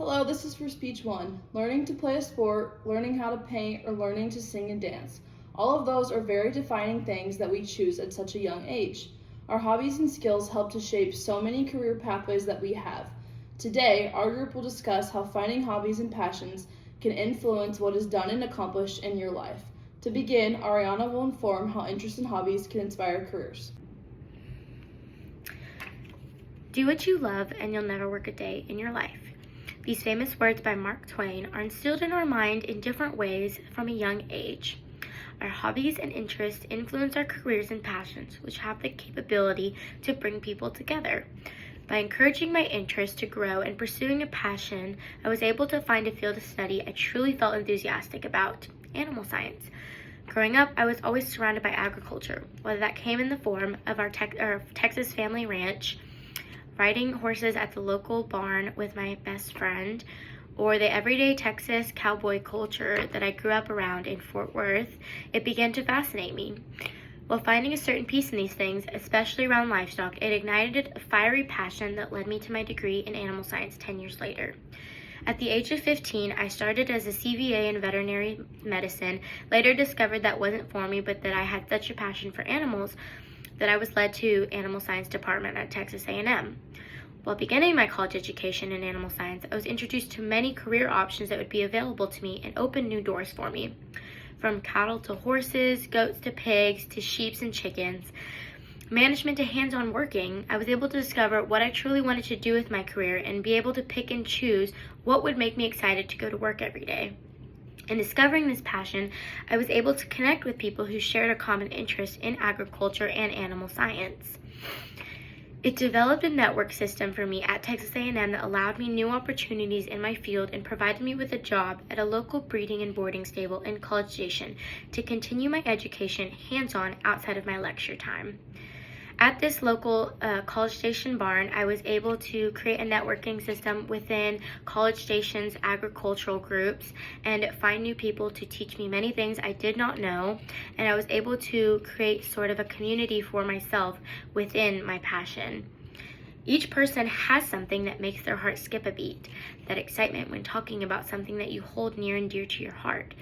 Hello, this is for speech 1. Learning to play a sport, learning how to paint, or learning to sing and dance. All of those are very defining things that we choose at such a young age. Our hobbies and skills help to shape so many career pathways that we have. Today, our group will discuss how finding hobbies and passions can influence what is done and accomplished in your life. To begin, Ariana will inform how interests and hobbies can inspire careers. Do what you love and you'll never work a day in your life. These famous words by Mark Twain are instilled in our mind in different ways from a young age. Our hobbies and interests influence our careers and passions, which have the capability to bring people together. By encouraging my interest to grow and pursuing a passion, I was able to find a field of study I truly felt enthusiastic about: animal science. Growing up, I was always surrounded by agriculture, whether that came in the form of our Texas family ranch, riding horses at the local barn with my best friend, or the everyday Texas cowboy culture that I grew up around in Fort Worth. It began to fascinate me. While finding a certain peace in these things, especially around livestock, it ignited a fiery passion that led me to my degree in animal science 10 years later. At the age of 15, I started as a CVA in veterinary medicine, later discovered that wasn't for me, but that I had such a passion for animals that I was led to animal science department at Texas A&M. While beginning my college education in animal science, I was introduced to many career options that would be available to me and opened new doors for me. From cattle to horses, goats to pigs, to sheep and chickens, management to hands-on working, I was able to discover what I truly wanted to do with my career and be able to pick and choose what would make me excited to go to work every day. In discovering this passion, I was able to connect with people who shared a common interest in agriculture and animal science. It developed a network system for me at Texas A&M that allowed me new opportunities in my field and provided me with a job at a local breeding and boarding stable in College Station to continue my education hands-on outside of my lecture time. At this local College Station barn, I was able to create a networking system within College Station's agricultural groups and find new people to teach me many things I did not know, and I was able to create sort of a community for myself within my passion. Each person has something that makes their heart skip a beat, that excitement when talking about something that you hold near and dear to your heart.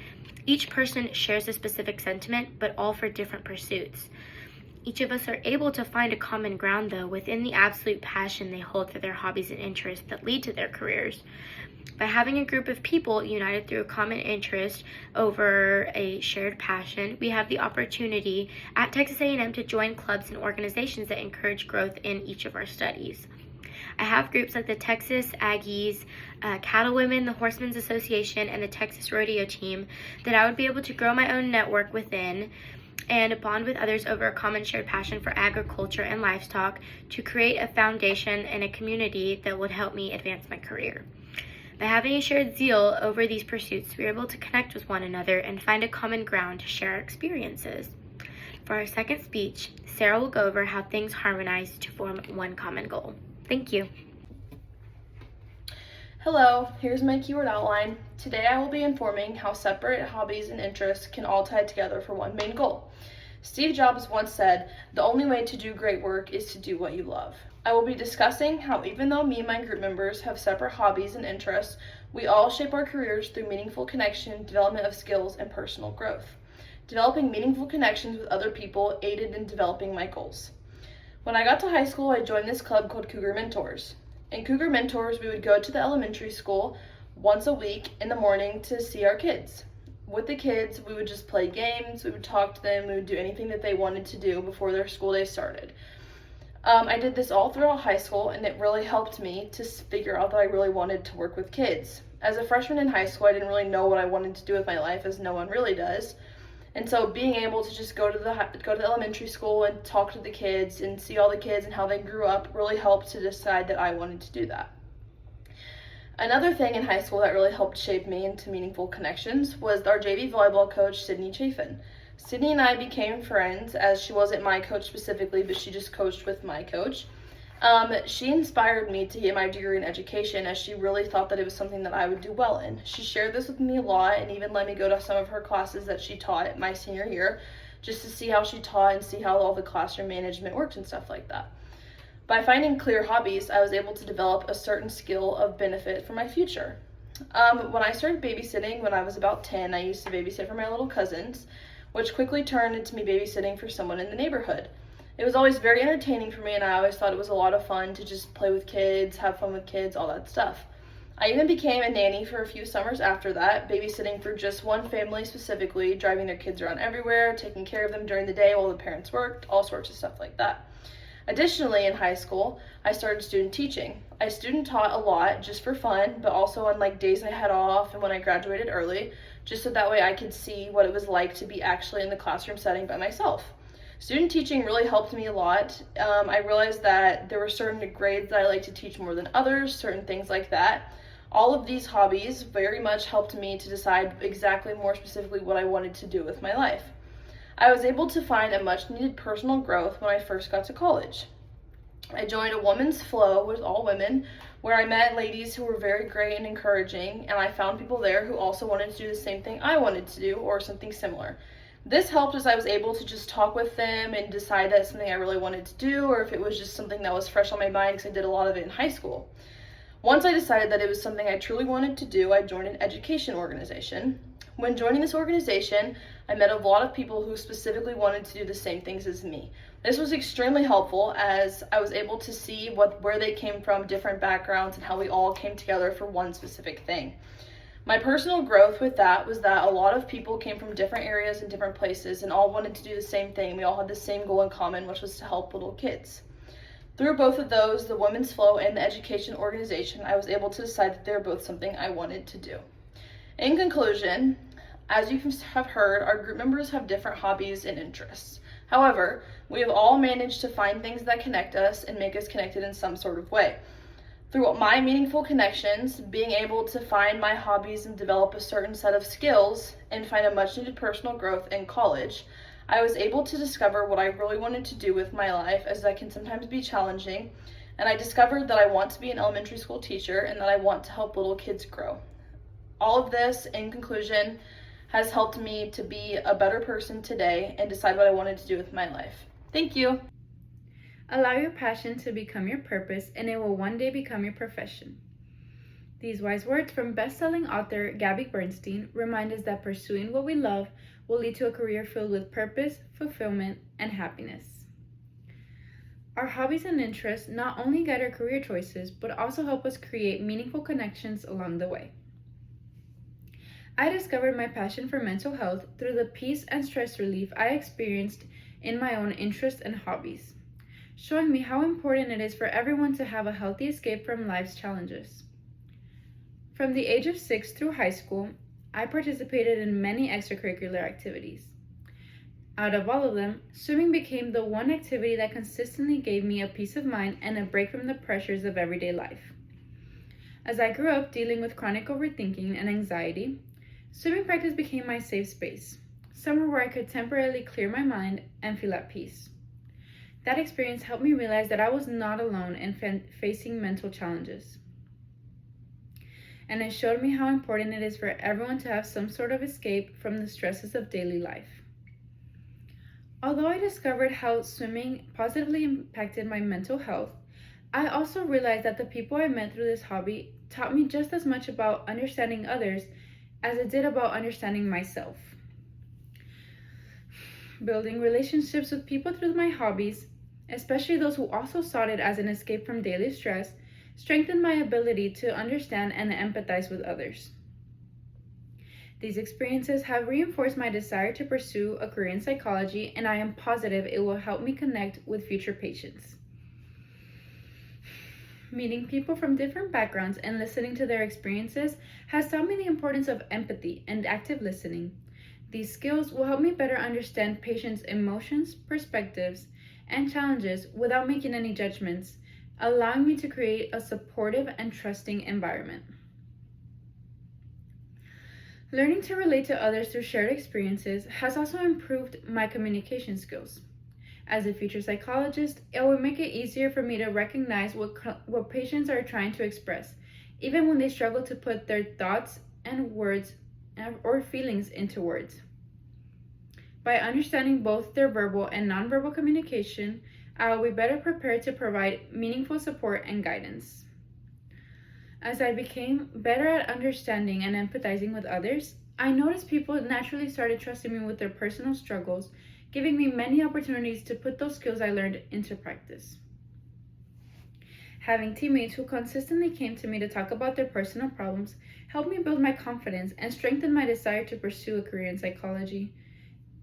Each person shares a specific sentiment, but all for different pursuits. Each of us are able to find a common ground, though, within the absolute passion they hold for their hobbies and interests that lead to their careers. By having a group of people united through a common interest over a shared passion, we have the opportunity at Texas A&M to join clubs and organizations that encourage growth in each of our studies. I have groups like the Texas Aggies, Cattle Women, the Horsemen's Association, and the Texas Rodeo Team that I would be able to grow my own network within and bond with others over a common shared passion for agriculture and livestock to create a foundation and a community that would help me advance my career. By having a shared zeal over these pursuits, we are able to connect with one another and find a common ground to share our experiences. For our second speech, Sarah will go over how things harmonize to form one common goal. Thank you. Hello, here's my keyword outline. Today I will be informing how separate hobbies and interests can all tie together for one main goal. Steve Jobs once said, "The only way to do great work is to do what you love." I will be discussing how even though me and my group members have separate hobbies and interests, we all shape our careers through meaningful connection, development of skills, and personal growth. Developing meaningful connections with other people aided in developing my goals. When I got to high school, I joined this club called Cougar Mentors. In Cougar Mentors, we would go to the elementary school once a week in the morning to see our kids. With the kids, we would just play games, we would talk to them, we would do anything that they wanted to do before their school day started. I did this all throughout high school, and it really helped me to figure out that I really wanted to work with kids. As a freshman in high school, I didn't really know what I wanted to do with my life, as no one really does. And so being able to just go to the elementary school and talk to the kids and see all the kids and how they grew up really helped to decide that I wanted to do that. Another thing in high school that really helped shape me into meaningful connections was our JV volleyball coach, Sydney Chafin. Sydney and I became friends, as she wasn't my coach specifically, but she just coached with my coach. She inspired me to get my degree in education, as she really thought that it was something that I would do well in. She shared this with me a lot and even let me go to some of her classes that she taught my senior year, just to see how she taught and see how all the classroom management worked and stuff like that. By finding clear hobbies, I was able to develop a certain skill of benefit for my future. When I started babysitting when I was about 10, I used to babysit for my little cousins, which quickly turned into me babysitting for someone in the neighborhood. It was always very entertaining for me, and I always thought it was a lot of fun to just play with kids, have fun with kids, all that stuff. I even became a nanny for a few summers after that, babysitting for just one family specifically, driving their kids around everywhere, taking care of them during the day while the parents worked, all sorts of stuff like that. Additionally, in high school, I started student teaching. I student taught a lot just for fun, but also on like days I had off and when I graduated early, just so that way I could see what it was like to be actually in the classroom setting by myself. Student teaching really helped me a lot. I realized that there were certain grades that I like to teach more than others, certain things like that. All of these hobbies very much helped me to decide exactly more specifically what I wanted to do with my life. I was able to find a much needed personal growth when I first got to college. I joined a women's flow with all women where I met ladies who were very great and encouraging, and I found people there who also wanted to do the same thing I wanted to do or something similar. This helped as I was able to just talk with them and decide that it's something I really wanted to do, or if it was just something that was fresh on my mind because I did a lot of it in high school. Once I decided that it was something I truly wanted to do, I joined an education organization. When joining this organization, I met a lot of people who specifically wanted to do the same things as me. This was extremely helpful as I was able to see where they came from, different backgrounds, and how we all came together for one specific thing. My personal growth with that was that a lot of people came from different areas and different places and all wanted to do the same thing. We all had the same goal in common, which was to help little kids. Through both of those, the Women's Flow and the education organization, I was able to decide that they're both something I wanted to do. In conclusion, as you have heard, our group members have different hobbies and interests. However, we have all managed to find things that connect us and make us connected in some sort of way. Through my meaningful connections, being able to find my hobbies and develop a certain set of skills and find a much needed personal growth in college, I was able to discover what I really wanted to do with my life, as that can sometimes be challenging, and I discovered that I want to be an elementary school teacher and that I want to help little kids grow. All of this, in conclusion, has helped me to be a better person today and decide what I wanted to do with my life. Thank you. Allow your passion to become your purpose, and it will one day become your profession. These wise words from best-selling author Gabby Bernstein remind us that pursuing what we love will lead to a career filled with purpose, fulfillment, and happiness. Our hobbies and interests not only guide our career choices, but also help us create meaningful connections along the way. I discovered my passion for mental health through the peace and stress relief I experienced in my own interests and hobbies, showing me how important it is for everyone to have a healthy escape from life's challenges. From the age of 6 through high school, I participated in many extracurricular activities. Out of all of them, swimming became the one activity that consistently gave me a peace of mind and a break from the pressures of everyday life. As I grew up dealing with chronic overthinking and anxiety, swimming practice became my safe space, somewhere where I could temporarily clear my mind and feel at peace. That experience helped me realize that I was not alone in facing mental challenges. And it showed me how important it is for everyone to have some sort of escape from the stresses of daily life. Although I discovered how swimming positively impacted my mental health, I also realized that the people I met through this hobby taught me just as much about understanding others as it did about understanding myself. Building relationships with people through my hobbies, especially those who also sought it as an escape from daily stress, strengthened my ability to understand and empathize with others. These experiences have reinforced my desire to pursue a career in psychology, and I am positive it will help me connect with future patients. Meeting people from different backgrounds and listening to their experiences has taught me the importance of empathy and active listening. These skills will help me better understand patients' emotions, perspectives, and challenges without making any judgments, allowing me to create a supportive and trusting environment. Learning to relate to others through shared experiences has also improved my communication skills. As a future psychologist, it will make it easier for me to recognize what patients are trying to express, even when they struggle to put their thoughts and words or feelings into words. By understanding both their verbal and nonverbal communication, I will be better prepared to provide meaningful support and guidance. As I became better at understanding and empathizing with others, I noticed people naturally started trusting me with their personal struggles, giving me many opportunities to put those skills I learned into practice. Having teammates who consistently came to me to talk about their personal problems helped me build my confidence and strengthen my desire to pursue a career in psychology.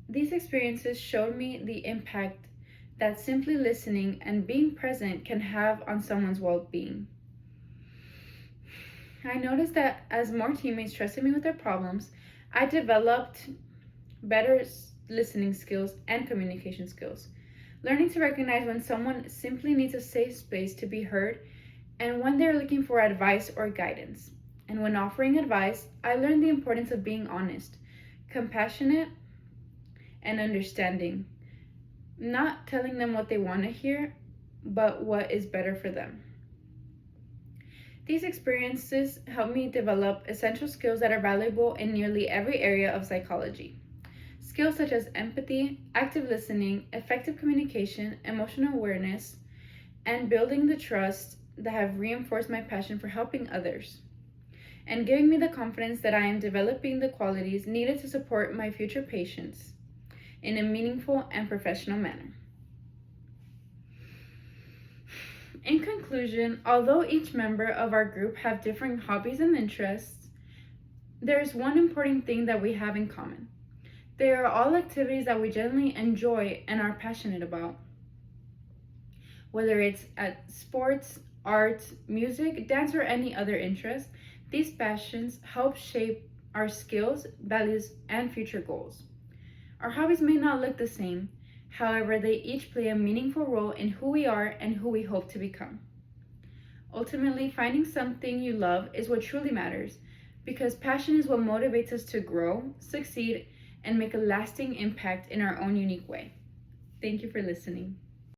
These experiences showed me the impact that simply listening and being present can have on someone's well-being. I noticed that as more teammates trusted me with their problems, I developed better listening skills and communication skills, learning to recognize when someone simply needs a safe space to be heard and when they're looking for advice or guidance. And when offering advice, I learned the importance of being honest, compassionate, and understanding, not telling them what they want to hear, but what is better for them. These experiences helped me develop essential skills that are valuable in nearly every area of psychology. Skills such as empathy, active listening, effective communication, emotional awareness, and building the trust that have reinforced my passion for helping others, and giving me the confidence that I am developing the qualities needed to support my future patients in a meaningful and professional manner. In conclusion, although each member of our group have differing hobbies and interests, there is one important thing that we have in common. They are all activities that we generally enjoy and are passionate about. Whether it's at sports, arts, music, dance, or any other interest, these passions help shape our skills, values, and future goals. Our hobbies may not look the same, however, they each play a meaningful role in who we are and who we hope to become. Ultimately, finding something you love is what truly matters, because passion is what motivates us to grow, succeed, and make a lasting impact in our own unique way. Thank you for listening.